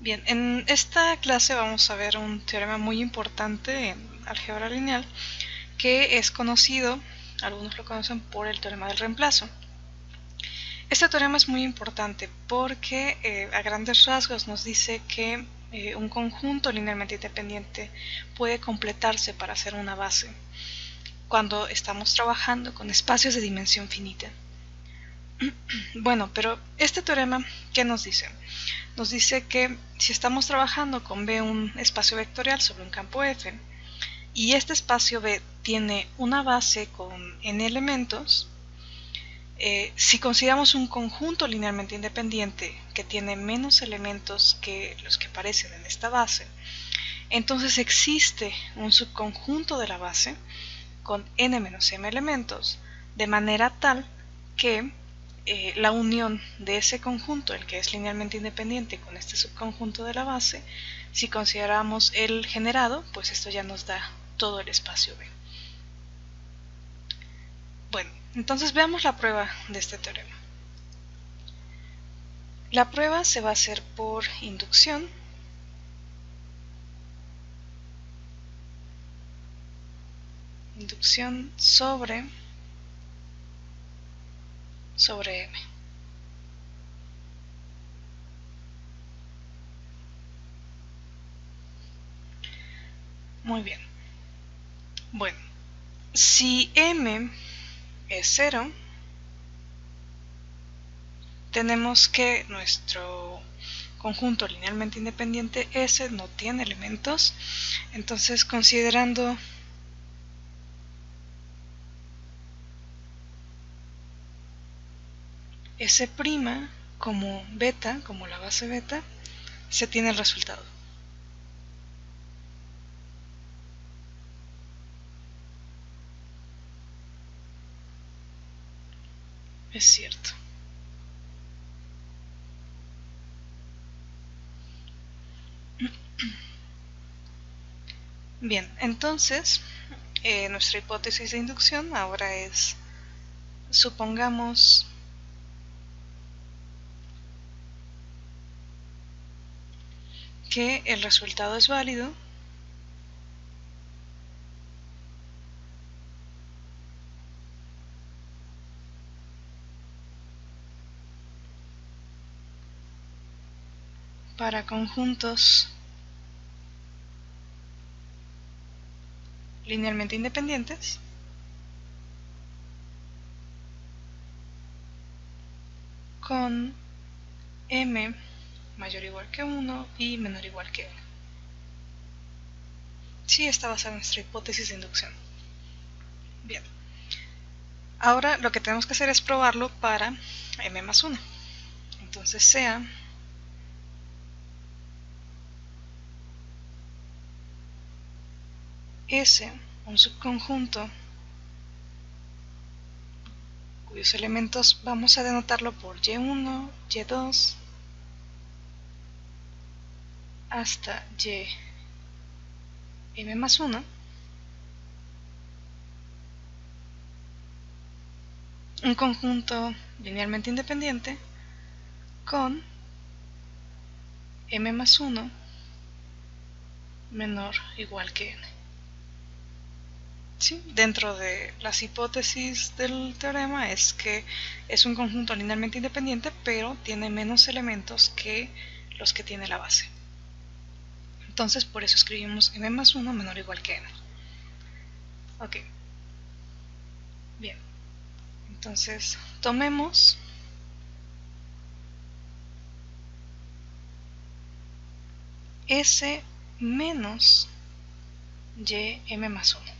Bien, en esta clase vamos a ver un teorema muy importante en álgebra lineal que es conocido, algunos lo conocen por el teorema del reemplazo. Este teorema es muy importante porque a grandes rasgos nos dice que un conjunto linealmente independiente puede completarse para hacer una base cuando estamos trabajando con espacios de dimensión finita. Bueno, pero este teorema, ¿qué nos dice? Nos dice que si estamos trabajando con B, un espacio vectorial sobre un campo F, y este espacio B tiene una base con n elementos, si consideramos un conjunto linealmente independiente que tiene menos elementos que los que aparecen en esta base, entonces existe un subconjunto de la base con n menos m elementos, de manera tal que la unión de ese conjunto, el que es linealmente independiente, con este subconjunto de la base, si consideramos el generado, pues esto ya nos da todo el espacio B. Bueno, entonces veamos la prueba de este teorema. La prueba se va a hacer por inducción. Inducción sobre M. Muy bien. Bueno, si M es 0, tenemos que nuestro conjunto linealmente independiente S no tiene elementos. Entonces, considerando S' como beta, como la base beta, se tiene el resultado. Es cierto. Bien, entonces nuestra hipótesis de inducción ahora es, supongamos que el resultado es válido para conjuntos linealmente independientes con m mayor o igual que 1 y menor o igual que 1. Sí, esta va a ser nuestra hipótesis de inducción. Bien. Ahora lo que tenemos que hacer es probarlo para m más 1. Entonces sea S un subconjunto cuyos elementos vamos a denotarlo por y1, y2 hasta y m más 1, un conjunto linealmente independiente con m más 1 menor o igual que n. ¿Sí? Dentro de las hipótesis del teorema es que es un conjunto linealmente independiente, pero tiene menos elementos que los que tiene la base. Entonces por eso escribimos m más 1 menor o igual que n. Ok. Bien. Entonces tomemos S menos y m más 1.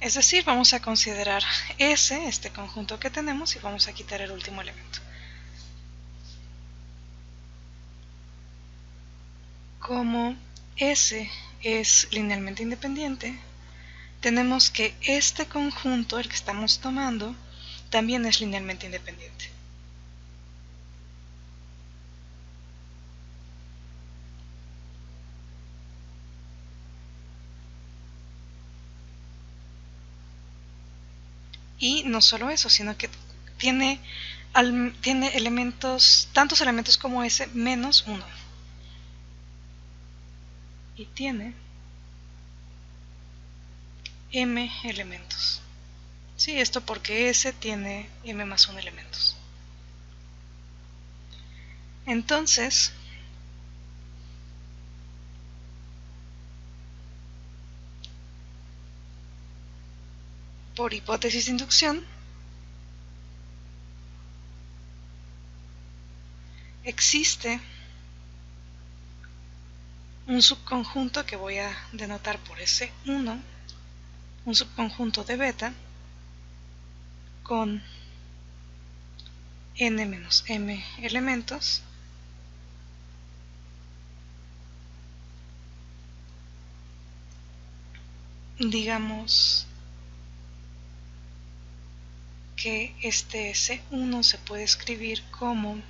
Es decir, vamos a considerar S, este conjunto que tenemos, y vamos a quitar el último elemento. Como S es linealmente independiente, tenemos que este conjunto, el que estamos tomando, también es linealmente independiente. Y no solo eso, sino que tiene tiene elementos, tantos elementos como S menos 1. Y tiene m elementos. Sí, esto porque S tiene m más 1 elementos. Entonces, por hipótesis de inducción, existe un subconjunto que voy a denotar por S1, un subconjunto de beta con n menos m elementos, digamos que este S1 se puede escribir como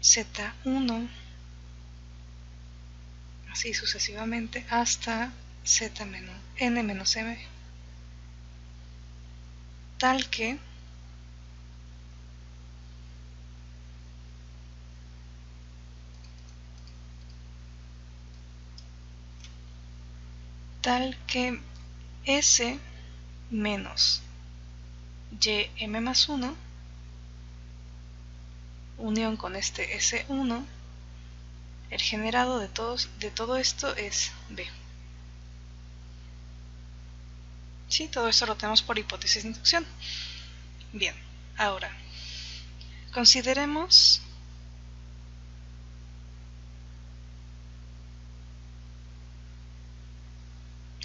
Z1, así sucesivamente hasta Z menos n menos m, tal que S menos ym más 1 unión con este S1, el generado de todo esto es B. Sí, todo esto lo tenemos por hipótesis de inducción. Bien, ahora consideremos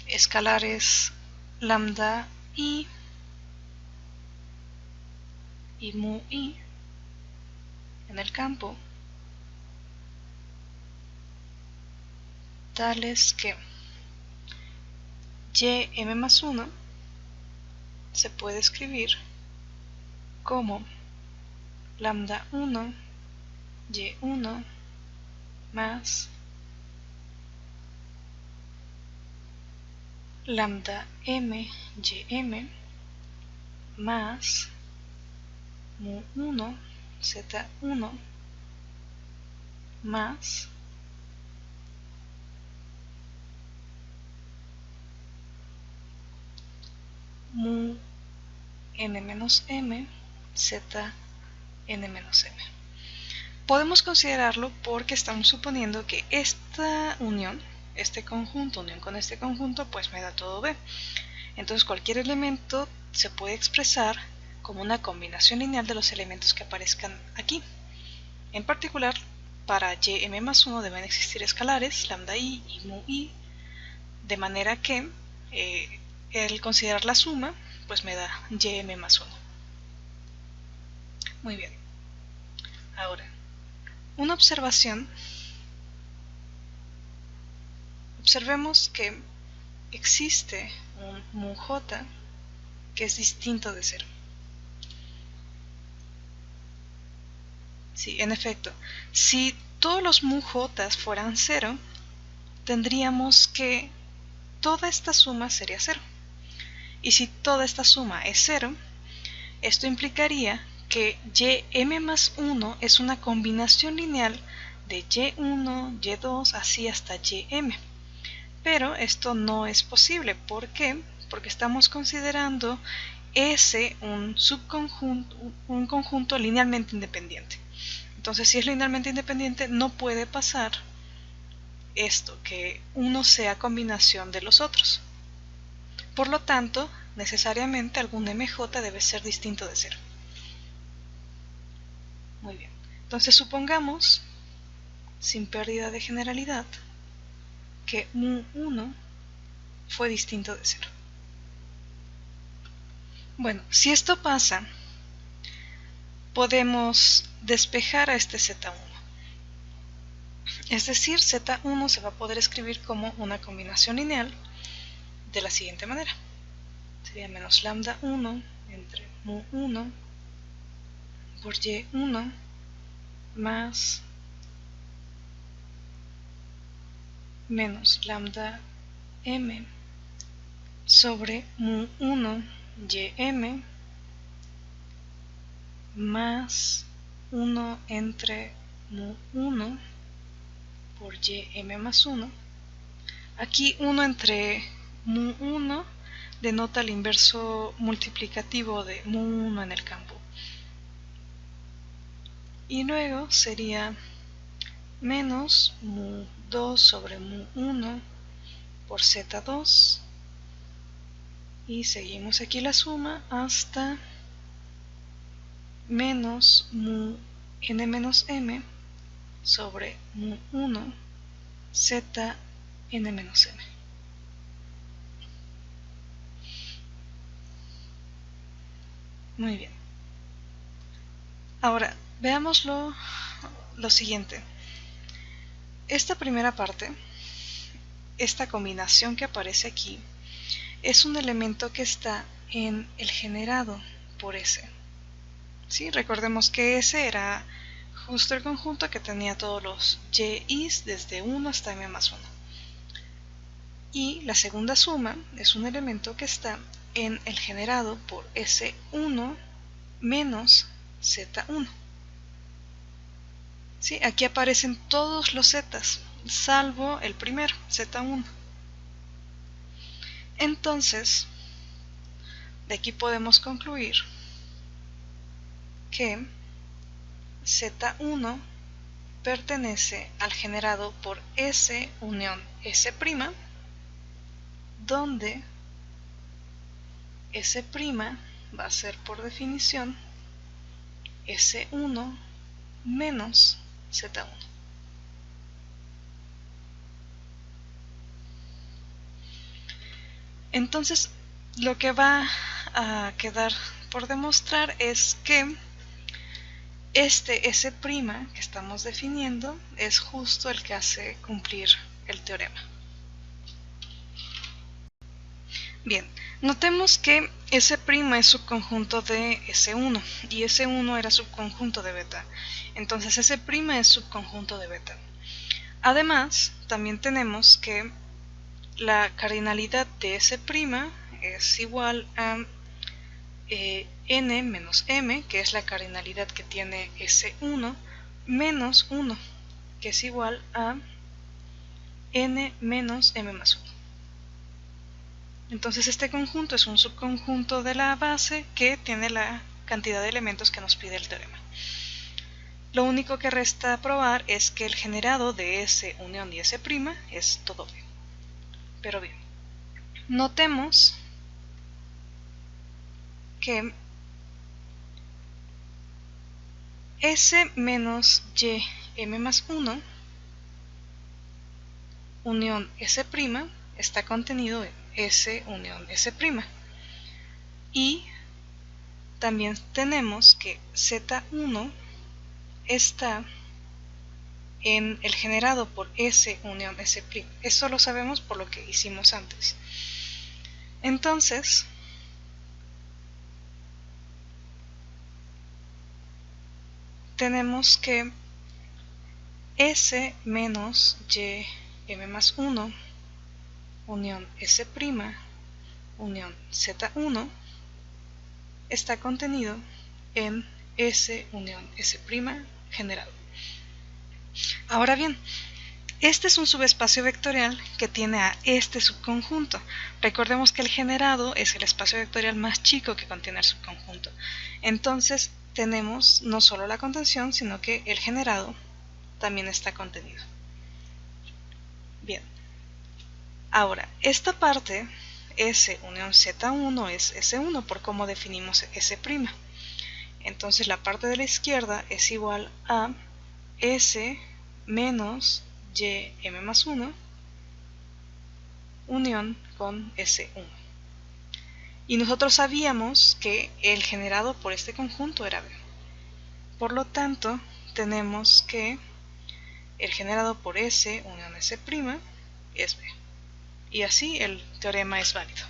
escalares lambda i y mu i en el campo, tales que ym más 1 se puede escribir como lambda 1 y1 más lambda m ym más mu 1 z1 más mu n menos m z n menos m. Podemos considerarlo porque estamos suponiendo que esta unión, este conjunto, unión con este conjunto, pues me da todo B. Entonces cualquier elemento se puede expresar como una combinación lineal de los elementos que aparezcan aquí. En particular, para ym más 1 deben existir escalares, lambda i y mu i, de manera que el considerar la suma, pues me da ym más 1. Muy bien. Ahora, una observación. Observemos que existe un mu j que es distinto de 0. Sí, en efecto, si todos los mu j fueran 0, tendríamos que toda esta suma sería 0. Y si toda esta suma es 0, esto implicaría que ym más 1 es una combinación lineal de y1, y2, así hasta ym. Pero esto no es posible. ¿Por qué? Porque estamos considerando S un conjunto linealmente independiente. Entonces, si es linealmente independiente, no puede pasar esto, que uno sea combinación de los otros. Por lo tanto, necesariamente algún mj debe ser distinto de 0. Muy bien. Entonces supongamos, sin pérdida de generalidad, que mu1 fue distinto de 0. Bueno, si esto pasa, podemos despejar a este z1. Es decir, z1 se va a poder escribir como una combinación lineal de la siguiente manera. Sería menos lambda 1 entre mu1 por y1 más menos lambda m sobre mu1 ym más 1 entre mu1 por ym más 1. Aquí 1 entre mu1 denota el inverso multiplicativo de mu1 en el campo. Y luego sería menos mu2 sobre mu1 por z2. Y seguimos aquí la suma hasta menos mu n menos m sobre mu1 z n menos m. Muy bien. Ahora, veamos lo siguiente. Esta primera parte, esta combinación que aparece aquí, es un elemento que está en el generado por S. ¿Sí? Recordemos que S era justo el conjunto que tenía todos los yi's desde 1 hasta m más 1. Y la segunda suma es un elemento que está en el generado por S1 menos Z1. ¿Sí? Aquí aparecen todos los zetas, salvo el primero, Z1. Entonces, de aquí podemos concluir que Z1 pertenece al generado por S unión S', donde S' va a ser por definición S1 menos Z1. Entonces, lo que va a quedar por demostrar es que este S' que estamos definiendo es justo el que hace cumplir el teorema. Bien, notemos que S' es subconjunto de S1 y S1 era subconjunto de beta. Entonces S' es subconjunto de beta. Además, también tenemos que la cardinalidad de S' es igual a n menos m, que es la cardinalidad que tiene S1, menos 1, que es igual a n menos m más 1. Entonces este conjunto es un subconjunto de la base que tiene la cantidad de elementos que nos pide el teorema. Lo único que resta probar es que el generado de S unión y S' es todo B. Pero bien, notemos que S menos y m más 1 unión S' está contenido en S unión S'. Y también tenemos que Z1 está en el generado por S unión S'. Eso lo sabemos por lo que hicimos antes. Entonces, tenemos que S menos y m más 1 unión S' unión Z1 está contenido en S unión S' generado. Ahora bien, este es un subespacio vectorial que tiene a este subconjunto. Recordemos que el generado es el espacio vectorial más chico que contiene el subconjunto. Entonces tenemos no solo la contención, sino que el generado también está contenido. Bien. Ahora, esta parte, S unión Z1 es S1 por cómo definimos S'. Entonces la parte de la izquierda es igual a S menos y m más 1 unión con S1. Y nosotros sabíamos que el generado por este conjunto era B. Por lo tanto, tenemos que el generado por S unión S' es B. Y así el teorema es válido.